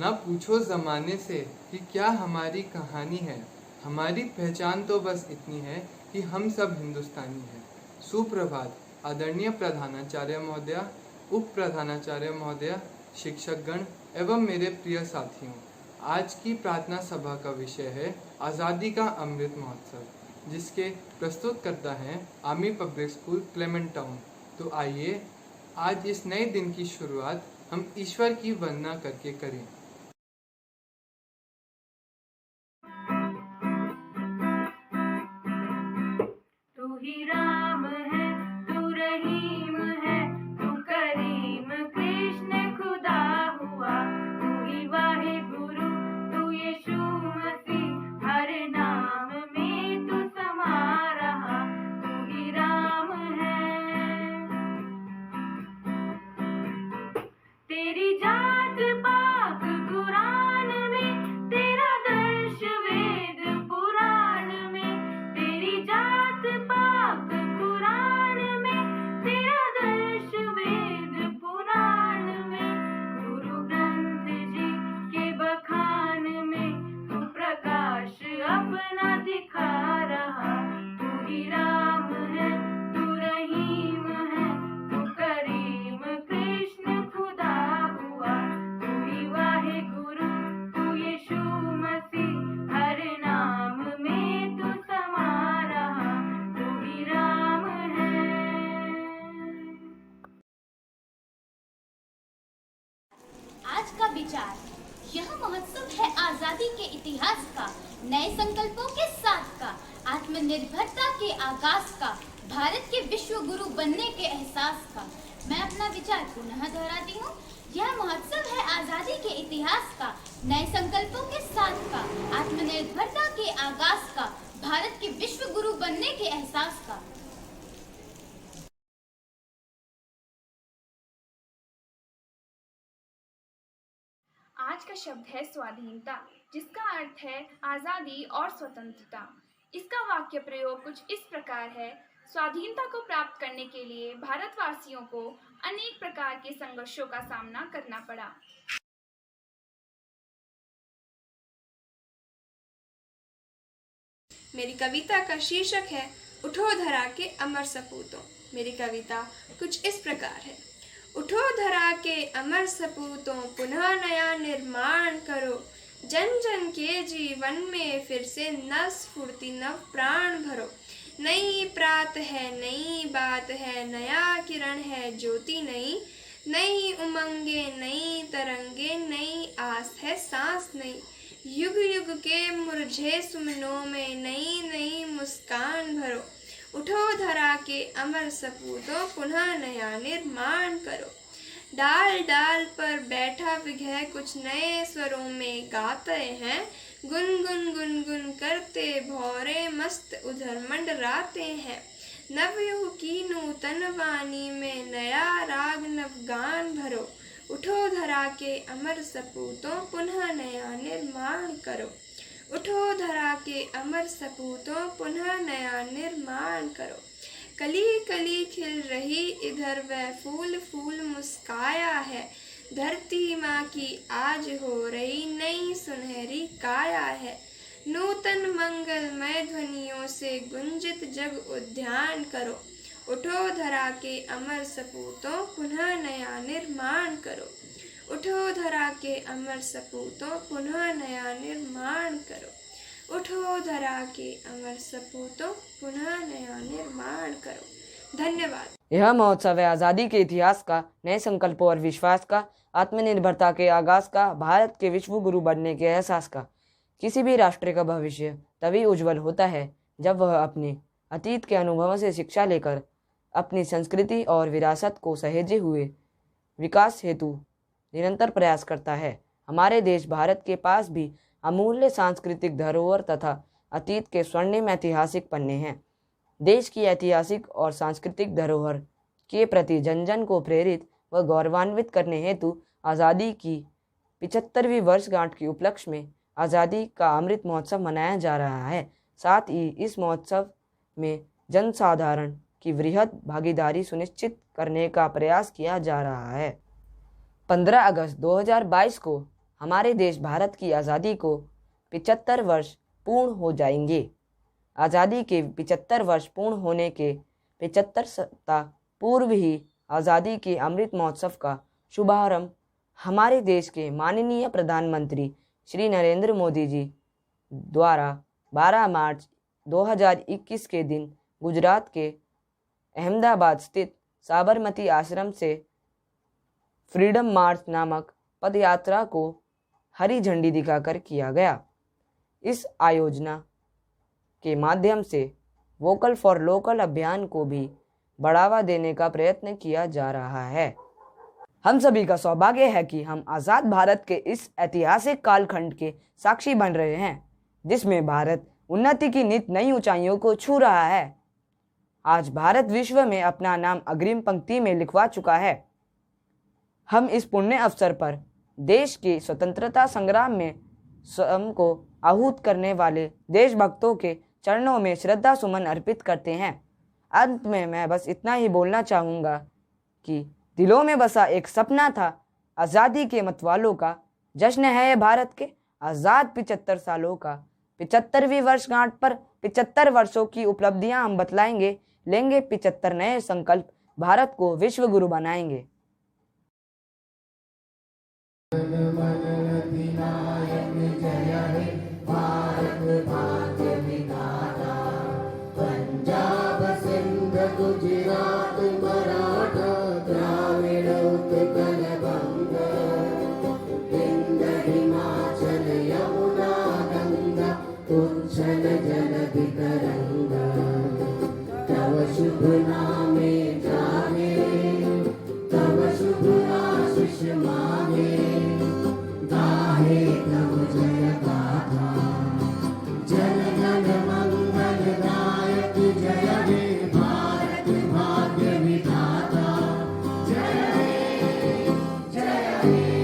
ना पूछो ज़माने से कि क्या हमारी कहानी है। हमारी पहचान तो बस इतनी है कि हम सब हिंदुस्तानी हैं। सुप्रभात आदरणीय प्रधानाचार्य महोदया, उप प्रधानाचार्य महोदया, शिक्षकगण एवं मेरे प्रिय साथियों। आज की प्रार्थना सभा का विषय है आज़ादी का अमृत महोत्सव, जिसके प्रस्तुत करता है army public school Clement town. तो आइए आज इस नए दिन की शुरुआत हम ईश्वर की वंदना करके करें। तू ही राम है, तू रहीम है, तू करीम कृष्ण खुदा हुआ। तू ही वाहे गुरु, तू यीशु मसीह, हर नाम में तू समा रहा। तू ही राम है। तेरी जात पाक कुरान में, तेरा दर्श वेद पुराण में। तेरी जात पाक कुरान में, तेरा दर्श वेद पुराण में। गुरु ग्रंथ जी के बखान में तू प्रकाश अपना दिखा रहा। तू ही राम है, तू रहीम है, तू करीम कृष्ण खुदा हुआ। तू ही वाहे गुरु, तू यीशु मसीह, हर नाम में तू समा रहा। तू ही राम है। आज का विचार, यह महोत्सव है आजादी के इतिहास का, नए संकल्पों के साथ का, आत्मनिर्भरता के आगाज का, भारत के विश्व गुरु बनने के एहसास का। मैं अपना विचार पुनः दोहराती हूँ। यह महोत्सव है आजादी के इतिहास का, नए संकल्पों के साथ का, आत्मनिर्भरता के आगाज का, भारत के विश्व गुरु बनने के एहसास का। आज का शब्द है स्वाधीनता, जिसका अर्थ है आज़ादी और स्वतंत्रता। इसका वाक्य प्रयोग कुछ इस प्रकार है। स्वाधीनता को प्राप्त करने के लिए भारतवासियों को अनेक प्रकार के संघर्षों का सामना करना पड़ा। मेरी कविता का शीर्षक है उठो धरा के अमर सपूतों। मेरी कविता कुछ इस प्रकार है। उठो धरा के अमर सपूतों, पुनः नया निर्माण करो। जन जन के जीवन में फिर से नव स्फूर्ति, नव प्राण भरो। नई प्रात है, नई बात है, नया किरण है, ज्योति नई। नई उमंगे, नई तरंगे, नई आस है, सांस नई। युग युग के मुरझे सुमनों में नई नई मुस्कान भरो। उठो धरा के अमर सपूतों, पुनः नया निर्माण करो। डाल डाल पर बैठा विघय कुछ नए स्वरों में गाते हैं। गुनगुन गुनगुन करते भौरे मस्त उधर मंडराते हैं। नवयुग की नूतन वाणी में नया राग नव गान भरो। उठो धरा के अमर सपूतों, पुनः नया निर्माण करो। उठो धरा के अमर सपूतों, पुनः नया निर्माण करो। कली कली खिल रही इधर वह फूल फूल मुस्काया है। धरती माँ की आज हो रही नई सुनहरी काया है। नूतन मंगलमय ध्वनियों से गुंजित जग उद्यान करो। उठो धरा के अमर सपूतों, पुनः नया निर्माण करो। उठो धरा के अमर सपूतों, पुनः नया निर्माण करो। उठो धरा के अमर सपूतों, पुनः नया निर्माण करो। धन्यवाद। यह महोत्सव है आज़ादी के इतिहास का, नए संकल्पों और विश्वास का, आत्मनिर्भरता के आगाज का, भारत के विश्व गुरु बनने के एहसास का। किसी भी राष्ट्र का भविष्य तभी उज्जवल होता है जब वह अपने अतीत के अनुभवों से शिक्षा लेकर अपनी संस्कृति और विरासत को सहेजे हुए विकास हेतु निरंतर प्रयास करता है। हमारे देश भारत के पास भी अमूल्य सांस्कृतिक धरोहर तथा अतीत के स्वर्णिम ऐतिहासिक पन्ने हैं। देश की ऐतिहासिक और सांस्कृतिक धरोहर के प्रति जन जन को प्रेरित व गौरवान्वित करने हेतु आज़ादी की 75वीं वर्षगांठ के उपलक्ष्य में आज़ादी का अमृत महोत्सव मनाया जा रहा है। साथ ही इस महोत्सव में जनसाधारण की वृहद भागीदारी सुनिश्चित करने का प्रयास किया जा रहा है। 15 अगस्त 2022 को हमारे देश भारत की आज़ादी को 75 वर्ष पूर्ण हो जाएंगे। आज़ादी के 75 वर्ष पूर्ण होने के 75 सप्ताह पूर्व ही आज़ादी के अमृत महोत्सव का शुभारंभ हमारे देश के माननीय प्रधानमंत्री श्री नरेंद्र मोदी जी द्वारा 12 मार्च 2021 के दिन गुजरात के अहमदाबाद स्थित साबरमती आश्रम से फ्रीडम मार्च नामक पदयात्रा को हरी झंडी दिखाकर किया गया। इस आयोजना के माध्यम से वोकल फॉर लोकल अभियान को भी बढ़ावा देने का प्रयत्न किया जा रहा है। हम सभी का सौभाग्य है कि हम आज़ाद भारत के इस ऐतिहासिक कालखंड के साक्षी बन रहे हैं, जिसमें भारत उन्नति की नित नई ऊंचाइयों को छू रहा है। आज भारत विश्व में अपना नाम अग्रिम पंक्ति में लिखवा चुका है। हम इस पुण्य अवसर पर देश के स्वतंत्रता संग्राम में स्वयं को आहूत करने वाले देशभक्तों के चरणों में श्रद्धा सुमन अर्पित करते हैं। अंत में मैं बस इतना ही बोलना चाहूँगा कि दिलों में बसा एक सपना था आज़ादी के मतवालों का। जश्न है ये भारत के आज़ाद 75 सालों का। 75वीं वर्षगांठ पर 75 वर्षों की उपलब्धियां हम बतलाएंगे, लेंगे 75 नए संकल्प, भारत को विश्व गुरु बनाएंगे। तव शुभ नामे जागे, तव शुभ आशीष मांगे, गाहे तव जय गाथा। जन जन मंगलदायक जय हे भारत भाग्य विधाता। जय हे, जय हे।